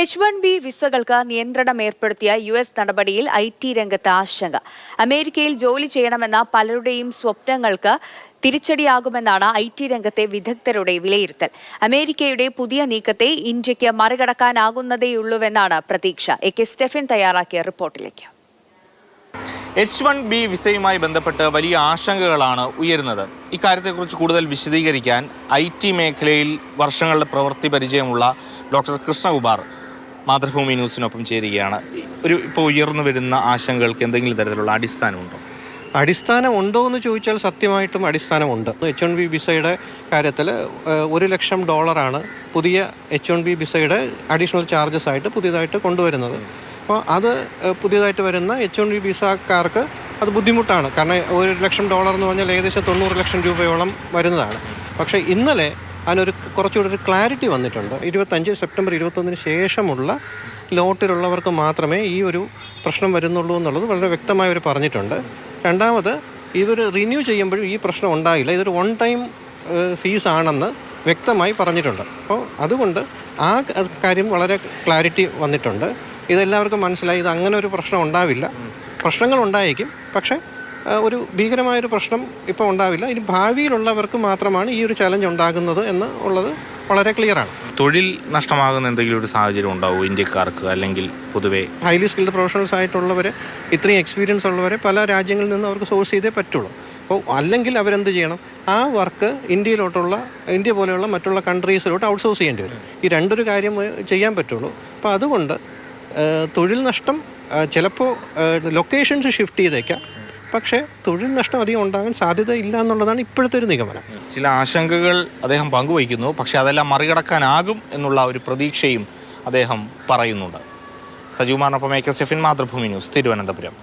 H-1B വിസകൾക്ക് നിയന്ത്രണം ഏർപ്പെടുത്തിയ US നടപടിയിൽ IT രംഗത്ത് ആശങ്ക. അമേരിക്കയിൽ ജോലി ചെയ്യണമെന്ന പലരുടെയും സ്വപ്നങ്ങൾക്ക് തിരിച്ചടിയാകുമെന്നാണ് IT രംഗത്തെ വിദഗ്ധരുടെ വിലയിരുത്തൽ. അമേരിക്കയുടെ പുതിയ നീക്കത്തെ ഇന്ത്യക്ക് മറികടക്കാനാകുന്നതേയുള്ളൂവെന്നാണ് പ്രതീക്ഷ. AK സ്റ്റെഫൻ തയ്യാറാക്കിയ റിപ്പോർട്ടിലേക്ക്. H-1B വിസയുമായി ബന്ധപ്പെട്ട് വലിയ ആശങ്കകളാണ് ഉയരുന്നത്. ഇക്കാര്യത്തെക്കുറിച്ച് കൂടുതൽ വിശദീകരിക്കാൻ IT മേഖലയിൽ വർഷങ്ങളുടെ പ്രവൃത്തി പരിചയമുള്ള ഡോക്ടർ കൃഷ്ണകുമാർ മാതൃഭൂമി ന്യൂസിനൊപ്പം ചേരുകയാണ്. ഇപ്പോൾ ഉയർന്നു വരുന്ന ആശങ്കകൾക്ക് എന്തെങ്കിലും തരത്തിലുള്ള അടിസ്ഥാനമുണ്ടോ? അടിസ്ഥാനമുണ്ടോ എന്ന് ചോദിച്ചാൽ സത്യമായിട്ടും അടിസ്ഥാനമുണ്ട്. H-1B വിസയുടെ കാര്യത്തിൽ $1 ലക്ഷം പുതിയ H-1B വിസയുടെ അഡീഷണൽ ചാർജസ് ആയിട്ട് പുതിയതായിട്ട് കൊണ്ടുവരുന്നത്. അപ്പോൾ അത് പുതിയതായിട്ട് വരുന്ന H-1B വിസക്കാർക്ക് അത് ബുദ്ധിമുട്ടാണ്. കാരണം $1 ലക്ഷം എന്ന് പറഞ്ഞാൽ ഏകദേശം 90 ലക്ഷം രൂപയോളം വരുന്നതാണ്. പക്ഷേ ഇന്നലെ അതിനൊരു കുറച്ചുകൂടി ഒരു ക്ലാരിറ്റി വന്നിട്ടുണ്ട്. 25 സെപ്റ്റംബർ 21 ശേഷമുള്ള ലോട്ടിലുള്ളവർക്ക് മാത്രമേ ഈ ഒരു പ്രശ്നം വരുന്നുള്ളൂ എന്നുള്ളത് വളരെ വ്യക്തമായി അവർ പറഞ്ഞിട്ടുണ്ട്. രണ്ടാമത് ഇതൊരു റിന്യൂ ചെയ്യുമ്പോഴും ഈ പ്രശ്നം ഉണ്ടായില്ല. ഇതൊരു വൺ ടൈം ഫീസാണെന്ന് വ്യക്തമായി പറഞ്ഞിട്ടുണ്ട്. അപ്പോൾ അതുകൊണ്ട് ആ കാര്യം വളരെ ക്ലാരിറ്റി വന്നിട്ടുണ്ട്. ഇതെല്ലാവർക്കും മനസ്സിലായി, ഇത് അങ്ങനെ ഒരു പ്രശ്നം ഉണ്ടാവില്ല. പ്രശ്നങ്ങൾ ഉണ്ടായേക്കും, പക്ഷേ ഒരു ഭീകരമായൊരു പ്രശ്നം ഇപ്പോൾ ഉണ്ടാവില്ല. ഇനി ഭാവിയിലുള്ളവർക്ക് മാത്രമാണ് ഈ ഒരു ചലഞ്ച് ഉണ്ടാകുന്നത് എന്ന് ഉള്ളത് വളരെ ക്ലിയറാണ്. തൊഴിൽ നഷ്ടമാകുന്ന എന്തെങ്കിലും ഒരു സാഹചര്യം ഉണ്ടാവും ഇന്ത്യക്കാർക്ക്, അല്ലെങ്കിൽ പൊതുവേ ഹൈലി സ്കിൽഡ് പ്രൊഫഷണൽസ് ആയിട്ടുള്ളവർ, ഇത്രയും എക്സ്പീരിയൻസ് ഉള്ളവരെ പല രാജ്യങ്ങളിൽ നിന്ന് അവർക്ക് സോഴ്സ് ചെയ്തേ പറ്റുള്ളൂ. അപ്പോൾ അല്ലെങ്കിൽ അവരെന്ത് ചെയ്യണം? ആ വർക്ക് ഇന്ത്യ പോലെയുള്ള മറ്റുള്ള കൺട്രീസിലോട്ട് ഔട്ട്സോഴ്സ് ചെയ്യേണ്ടി വരും. ഈ രണ്ടൊരു കാര്യം ചെയ്യാൻ പറ്റുള്ളൂ. അപ്പോൾ അതുകൊണ്ട് തൊഴിൽ നഷ്ടം ചിലപ്പോൾ ലൊക്കേഷൻസ് ഷിഫ്റ്റ് ചെയ്തേക്കാം, പക്ഷേ തൊഴിൽ നഷ്ടം അധികം ഉണ്ടാകാൻ സാധ്യതയില്ല എന്നുള്ളതാണ് ഇപ്പോഴത്തെ ഒരു നിഗമനം. ചില ആശങ്കകൾ അദ്ദേഹം പങ്കുവയ്ക്കുന്നു, പക്ഷേ അതെല്ലാം മറികടക്കാനാകും എന്നുള്ള ഒരു പ്രതീക്ഷയും അദ്ദേഹം പറയുന്നുണ്ട്. സജീവമാർന്നൊപ്പം AK Stephen, Mathrubhumi news, Thiruvananthapuram.